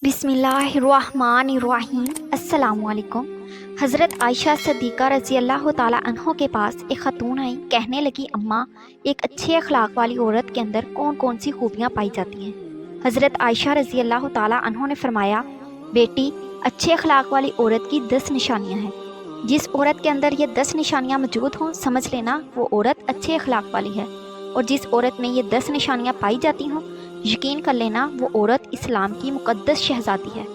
बिस्मिल्लाहिर्रहमानिर्रहीम। अस्सलामुअलैकुम। हज़रत आयशा सद्दीक़ा रज़ी अल्लाह ताला अन्हा के पास एक ख़ातून आई। कहने लगी, अम्मा, एक अच्छे अखलाक वाली औरत के अंदर कौन कौन सी खूबियाँ पाई जाती हैं? हज़रत आयशा रज़ी अल्लाह ताला अन्हा ने फरमाया, बेटी, अच्छे अखलाक वाली औरत की 10 निशानियाँ हैं। जिस औरत के अंदर ये 10 निशानियाँ मौजूद हों, समझ लेना वो औरत अच्छे अखलाक वाली है। और जिस औरत में ये 10 निशानियाँ पाई जाती हों, यकीन कर लेना वो औरत इस्लाम की मुक़द्दस शहज़ादी है।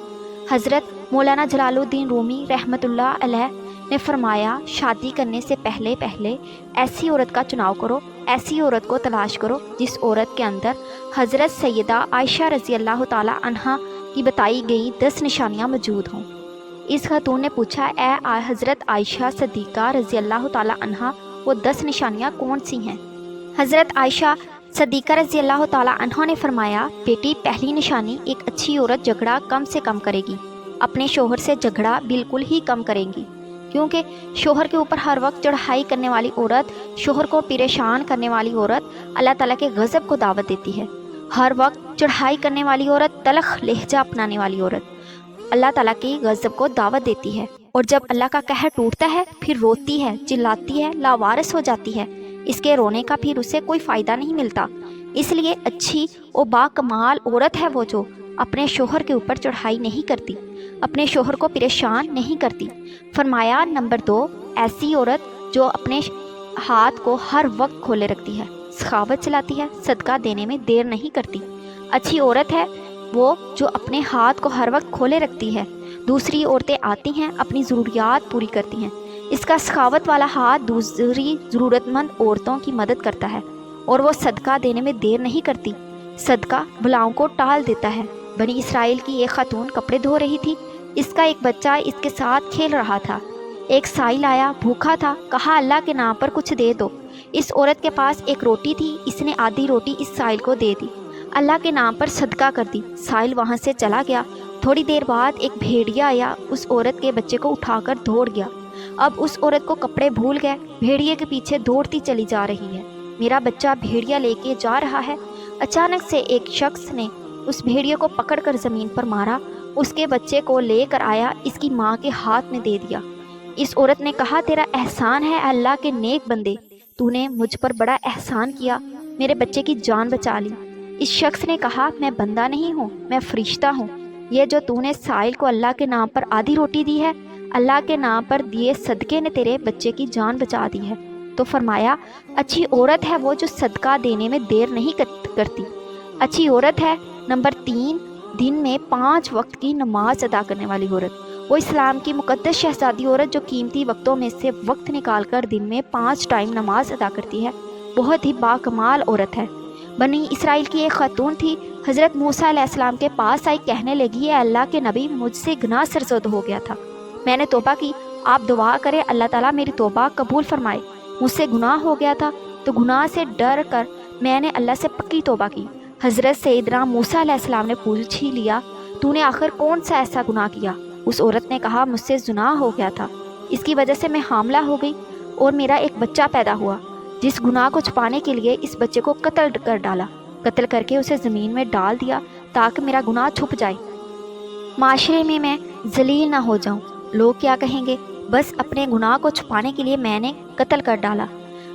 हज़रत मौलाना जलालुद्दीन रूमी रहमतुल्लाह अलैह ने फरमाया, शादी करने से पहले पहले ऐसी औरत का चुनाव करो, ऐसी औरत को तलाश करो जिस औरत के अंदर हज़रत सैयदा आयशा रज़ी अल्लाह ताला अन्हा की बताई गई 10 निशानियाँ मौजूद हों। इस खातून ने पूछा, ए हज़रत आयशा सद्दीक़ा रज़ी अल्लाह ताला अन्हा, वो 10 निशानियाँ कौन सी हैं? हज़रत आयशा सद्दीक़ा रज़ी अल्लाह ताला अन्हा ने फरमाया, बेटी, पहली निशानी, एक अच्छी औरत झगड़ा कम से कम करेगी। अपने शोहर से झगड़ा बिल्कुल ही कम करेंगी, क्योंकि शोहर के ऊपर हर वक्त चढ़ाई करने वाली औरत, शोहर को परेशान करने वाली औरत अल्लाह ताला के गज़ब को दावत देती है। हर वक्त चढ़ाई करने वाली औरत, तलख लहजा अपनाने वाली औरत अल्लाह ताला की गज़ब को दावत देती है। और जब अल्लाह का कहर टूटता है फिर रोती है, चिल्लाती है, लावारिस हो जाती है। इसके रोने का फिर उसे कोई फ़ायदा नहीं मिलता। इसलिए अच्छी और बाकमाल औरत है वो जो अपने शोहर के ऊपर चढ़ाई नहीं करती, अपने शोहर को परेशान नहीं करती। फरमाया, नंबर 2, ऐसी औरत जो अपने हाथ को हर वक्त खोले रखती है, सखावत चलाती है, सदका देने में देर नहीं करती। अच्छी औरत है वो जो अपने हाथ को हर वक्त खोले रखती है। दूसरी औरतें आती हैं, अपनी ज़रूरियात पूरी करती हैं। इसका सखावत वाला हाथ दूसरी ज़रूरतमंद औरतों की मदद करता है और वो सदका देने में देर नहीं करती। सदका भलाओं को टाल देता है। बनी इसराइल की एक खातून कपड़े धो रही थी। इसका एक बच्चा इसके साथ खेल रहा था। एक साइल आया, भूखा था, कहा, अल्लाह के नाम पर कुछ दे दो। इस औरत के पास एक रोटी थी, इसने आधी रोटी इस साइल को दे दी, अल्लाह के नाम पर सदका कर दी। साइल वहाँ से चला गया। थोड़ी देर बाद एक भेड़िया आया, उस औरत के बच्चे को उठाकर दौड़ गया। अब उस औरत को कपड़े भूल गए, भेड़िए के पीछे दौड़ती चली जा रही है। मेरा बच्चा भेड़िया लेके जा रहा है। अचानक से एक शख्स ने उस भेड़िए को पकड़कर ज़मीन पर मारा, उसके बच्चे को लेकर आया, इसकी माँ के हाथ में दे दिया। इस औरत ने कहा, तेरा एहसान है अल्लाह के नेक बंदे, तूने मुझ पर बड़ा एहसान किया, मेरे बच्चे की जान बचा ली। इस शख्स ने कहा, मैं बंदा नहीं हूँ, मैं फरिश्ता हूँ। ये जो तूने साइल को अल्लाह के नाम पर आधी रोटी दी है, अल्लाह के नाम पर दिए सदक़े ने तेरे बच्चे की जान बचा दी है। तो फरमाया, अच्छी औरत है वो जो सदका देने में देर नहीं करती। अच्छी औरत है नंबर 3, दिन में 5 वक्त की नमाज अदा करने वाली औरत। वो इस्लाम की मुक़द्दस शहज़ादी औरत जो कीमती वक्तों में से वक्त निकाल कर दिन में 5 टाइम नमाज अदा करती है, बहुत ही बाकमाल औरत है। बनी इसराइल की एक खातून थी, हज़रत मूसा अलैहिस्सलाम के पास आई, कहने लगी, अल्लाह के नबी, मुझसे गुनाह सरज़द हो गया था, मैंने तौबा की, आप दुआ करें अल्लाह ताला मेरी तौबा कबूल फरमाए। मुझसे गुनाह हो गया था तो गुनाह से डर कर मैंने अल्लाह से पक्की तौबा की। हज़रत सैयदना मूसा अलैहिस्सलाम ने पूछ ही लिया, तूने आखिर कौन सा ऐसा गुनाह किया? उस औरत ने कहा, मुझसे ज़िना हो गया था, इसकी वजह से मैं हामला हो गई और मेरा एक बच्चा पैदा हुआ। जिस गुनाह को छुपाने के लिए इस बच्चे को कत्ल कर डाला, कत्ल करके उसे ज़मीन में डाल दिया ताकि मेरा गुनाह छुप जाए, माशरे में मैं जलील ना हो जाऊं। लोग क्या कहेंगे? बस अपने गुनाह को छुपाने के लिए मैंने कत्ल कर डाला।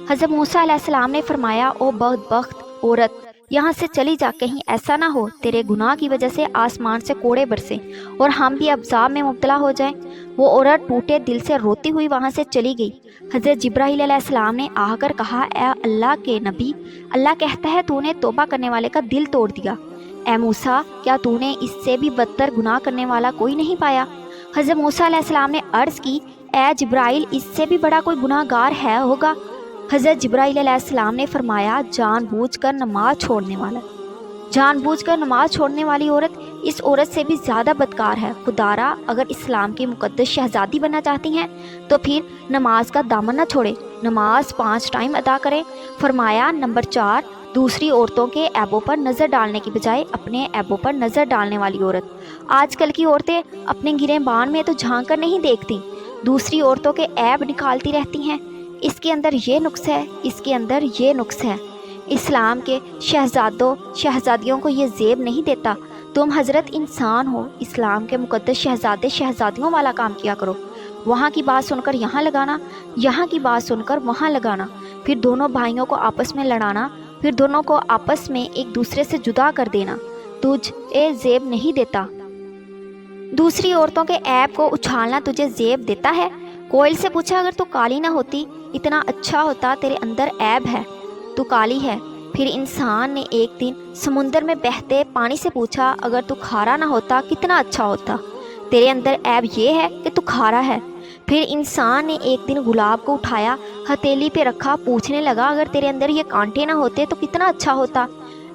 हज़रत मूसा अलैहिस्सलाम ने फरमाया, ओ बदबख्त औरत, यहाँ से चली जा, कहीं ऐसा ना हो तेरे गुनाह की वजह से आसमान से कोड़े बरसे और हम भी अज़ाब में मुब्तला हो जाएं। वो औरत टूटे दिल से रोती हुई वहाँ से चली गई। हज़रत जिब्राईल अलैहिस्सलाम ने आकर कहा, ए अल्लाह के नबी, अल्लाह कहता है तूने तौबा करने वाले का दिल तोड़ दिया। ए मूसा, क्या तूने इससे भी बदतर गुनाह करने वाला कोई नहीं पाया? हज़रत मूसा अलैहिस्सलाम ने अर्ज़ की, ए जिब्राईल, इससे भी बड़ा कोई गुनाहगार है होगा? हज़रत जिब्राईल अलैहिस्सलाम ने फरमाया, जानबूझकर नमाज छोड़ने वाला। जानबूझकर नमाज छोड़ने वाली औरत इस औरत से भी ज़्यादा बदकार है। खुदारा, अगर इस्लाम की मुक़द्दस शहज़ादी बनना चाहती हैं तो फिर नमाज का दामन न छोड़े, नमाज 5 टाइम अदा करें। फरमाया, नंबर 4, दूसरी औरतों के ऐबों पर नज़र डालने की बजाय अपने ऐबों पर नज़र डालने वाली औरत। आजकल की औरतें अपने गिरेबान में तो झांक कर नहीं देखती, दूसरी औरतों के ऐब निकालती रहती हैं। इसके अंदर ये नुक्स है, इसके अंदर ये नुक्स है। इस्लाम के शहजादियों को ये ज़ेब नहीं देता। तुम हज़रत इंसान हो, इस्लाम के मुक़द्दस शहज़ादे शहज़ादियों वाला काम किया करो। वहाँ की बात सुनकर यहाँ लगाना, यहाँ की बात सुनकर वहाँ लगाना, फिर दोनों भाइयों को आपस में लड़ाना, फिर दोनों को आपस में एक दूसरे से जुदा कर देना तुझे ज़ेब नहीं देता। दूसरी औरतों के ऐब को उछालना तुझे ज़ेब देता है। कोयल से पूछा, अगर तू काली ना होती इतना अच्छा होता, तेरे अंदर ऐब है, तू काली है। फिर इंसान ने एक दिन समुंदर में बहते पानी से पूछा, अगर तू खारा ना होता कितना अच्छा होता, तेरे अंदर ऐब ये है कि तू खारा है। फिर इंसान ने एक दिन गुलाब को उठाया, हथेली पे रखा, पूछने लगा, अगर तेरे अंदर ये कांटे ना होते तो कितना अच्छा होता,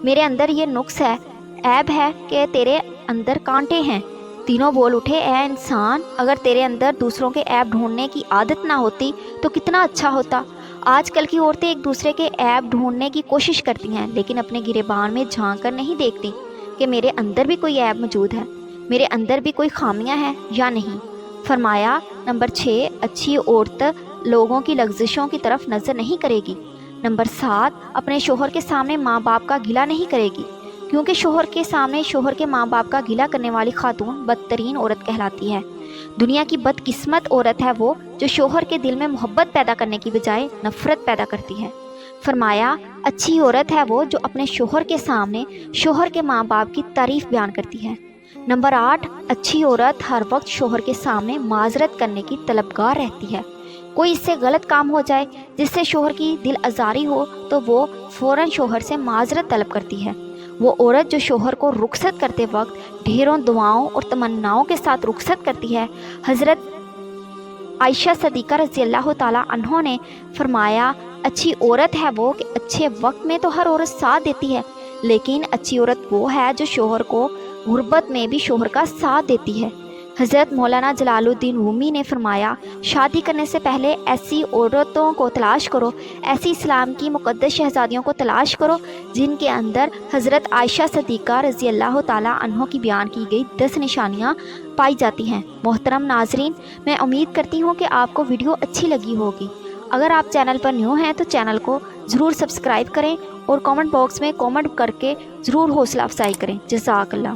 मेरे अंदर ये नुक्स है, ऐब है कि तेरे अंदर कांटे हैं। तीनों बोल उठे, ऐ इंसान, अगर तेरे अंदर दूसरों के ऐब ढूंढने की आदत ना होती तो कितना अच्छा होता। आजकल की औरतें एक दूसरे के ऐब ढूंढने की कोशिश करती हैं, लेकिन अपने गिरेबान में झांक कर नहीं देखती कि मेरे अंदर भी कोई ऐब मौजूद है, मेरे अंदर भी कोई खामियां हैं या नहीं। फरमाया नंबर 6, अच्छी औरत लोगों की लग्ज़िशों की तरफ नज़र नहीं करेगी। नंबर 7, अपने शोहर के सामने माँ बाप का गिला नहीं करेगी, क्योंकि शोहर के सामने शोहर के माँ बाप का गिला करने वाली खातून बदतरीन औरत कहलाती है। दुनिया की बदकिस्मत औरत है वो जो शोहर के दिल में मोहब्बत पैदा करने की बजाय नफ़रत पैदा करती है। फरमाया अच्छी औरत है वो जो अपने शोहर के सामने शोहर के माँ बाप की तारीफ़ बयान करती है। नंबर 8, अच्छी औरत हर वक्त शोहर के सामने माजरत करने की तलबगार रहती है। कोई इससे गलत काम हो जाए जिससे शोहर की दिल आज़ारी हो तो वो फ़ौरन शोहर से माजरत तलब करती है। वो औरत जो शोहर को रुखसत करते वक्त ढेरों दुआओं और तमन्नाओं के साथ रुखसत करती है। हज़रत आयशा सदीक़ा रज़ी अल्लाह ताला अन्हा ने फरमाया, अच्छी औरत है वो कि अच्छे वक्त में तो हर औरत साथ देती है, लेकिन अच्छी औरत वो है जो शोहर को गुर्बत में भी शोहर का साथ देती है। हज़रत मौलाना जलालुद्दीन रूमी ने फरमाया, शादी करने से पहले ऐसी औरतों को तलाश करो, ऐसी इस्लाम की मुक़द्दस शहज़ादियों को तलाश करो जिनके अंदर हज़रत आयशा सदीक़ा रज़ी अल्लाह ताला अन्हा की बयान की गई 10 निशानियाँ पाई जाती हैं। मोहतरम नाजरीन, मैं उम्मीद करती हूँ कि आपको वीडियो अच्छी लगी होगी। अगर आप चैनल पर न्यू हैं तो चैनल को ज़रूर सब्सक्राइब करें और कमेंट बॉक्स में कमेंट करके ज़रूर हौसला अफजाई करें। जज़ाकल्लाह।